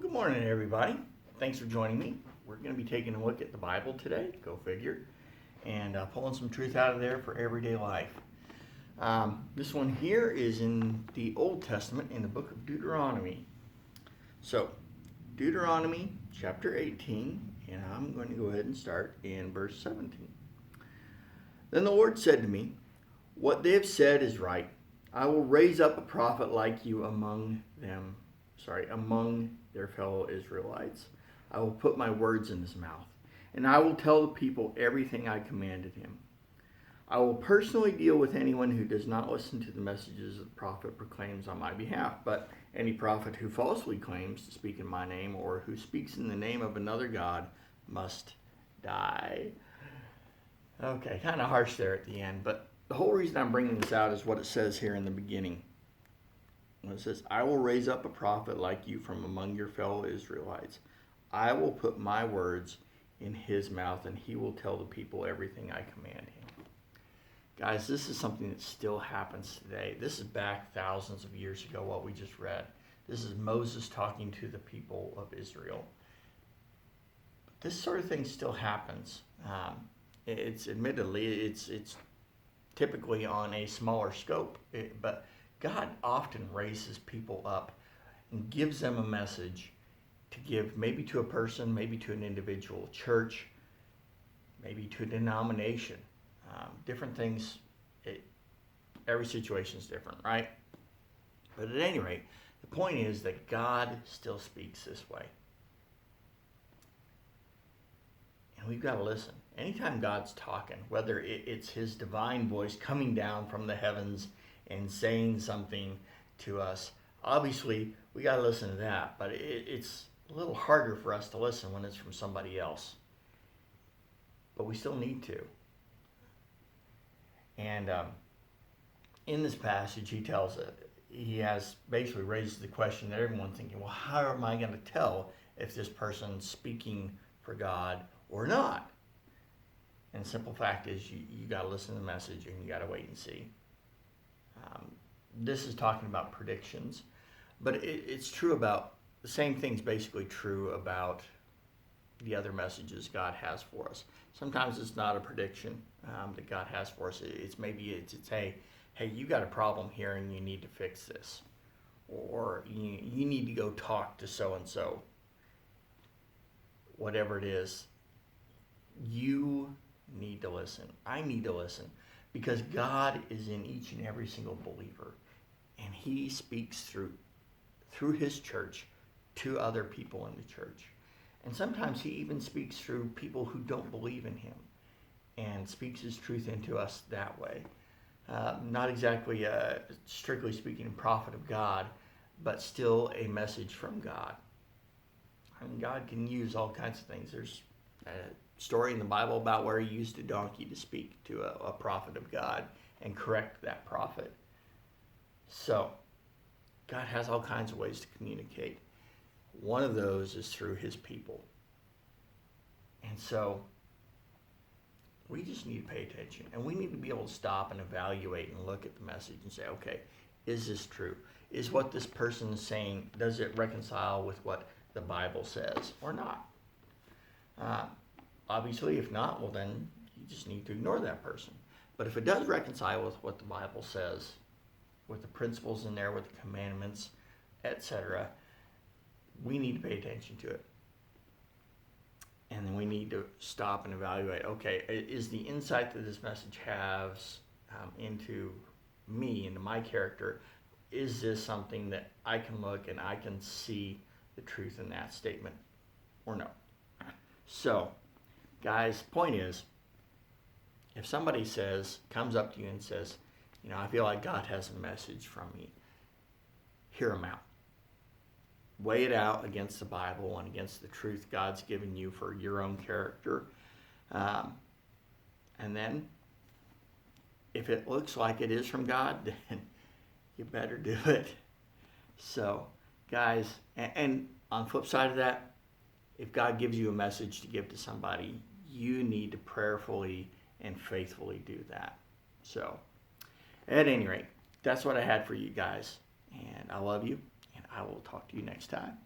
Good morning, everybody. Thanks for joining me. We're going to be taking a look at the Bible today, go figure, and pulling some truth out of there for everyday life. This one here is in the Old Testament in the book of Deuteronomy. So, Deuteronomy chapter 18, and I'm going to go ahead and start in verse 17. Then the Lord said to me, "What they have said is right. I will raise up a prophet like you among their fellow Israelites. I will put my words in his mouth, and I will tell the people everything I commanded him. I will personally deal with anyone who does not listen to the messages the prophet proclaims on my behalf, but any prophet who falsely claims to speak in my name or who speaks in the name of another God must die." Okay, kind of harsh there at the end, but the whole reason I'm bringing this out is what it says here in the beginning. It says, "I will raise up a prophet like you from among your fellow Israelites. I will put my words in his mouth, and he will tell the people everything I command him." Guys, this is something that still happens today. This is back thousands of years ago, what we just read. This is Moses talking to the people of Israel. This sort of thing still happens. It's typically on a smaller scope, but God often raises people up and gives them a message to give maybe to a person, maybe to an individual church, maybe to a denomination. Different things, every situation is different, right? But at any rate, the point is that God still speaks this way. And we've got to listen. Anytime God's talking, whether it's his divine voice coming down from the heavens and saying something to us, obviously we got to listen to that, but it's a little harder for us to listen when it's from somebody else. But we still need to. And in this passage, he has basically raised the question that everyone's thinking, well, how am I going to tell if this person's speaking for God or not? And the simple fact is you got to listen to the message and you got to wait and see. This is talking about predictions, but it's true about the same thing's basically true about the other messages God has for us. Sometimes it's not a prediction that God has for us. It's hey, you got a problem here and you need to fix this, or you need to go talk to so and so. Whatever it is, you need to listen. I need to listen, because God is in each and every single believer, and he speaks through his church to other people in the church. And sometimes he even speaks through people who don't believe in him and speaks his truth into us that way. Not exactly, strictly speaking, a prophet of God, but still a message from God. I mean, God can use all kinds of things. There's a story in the Bible about where he used a donkey to speak to a prophet of God and correct that prophet. So, God has all kinds of ways to communicate. One of those is through his people. And so, we just need to pay attention. And we need to be able to stop and evaluate and look at the message and say, okay, is this true? Is what this person is saying, does it reconcile with what the Bible says or not? Obviously, if not, well then you just need to ignore that person. But if it does reconcile with what the Bible says, with the principles in there, with the commandments, etc., we need to pay attention to it. And then we need to stop and evaluate, okay, is the insight that this message has into me, into my character, is this something that I can look and I can see the truth in that statement or no? So, guys, point is, if somebody comes up to you and says, I feel like God has a message from me, hear them out. Weigh it out against the Bible and against the truth God's given you for your own character. And then, if it looks like it is from God, then you better do it. So, guys, and on the flip side of that, if God gives you a message to give to somebody, you need to prayerfully and faithfully do that. So, at any rate, that's what I had for you guys. And I love you, and I will talk to you next time.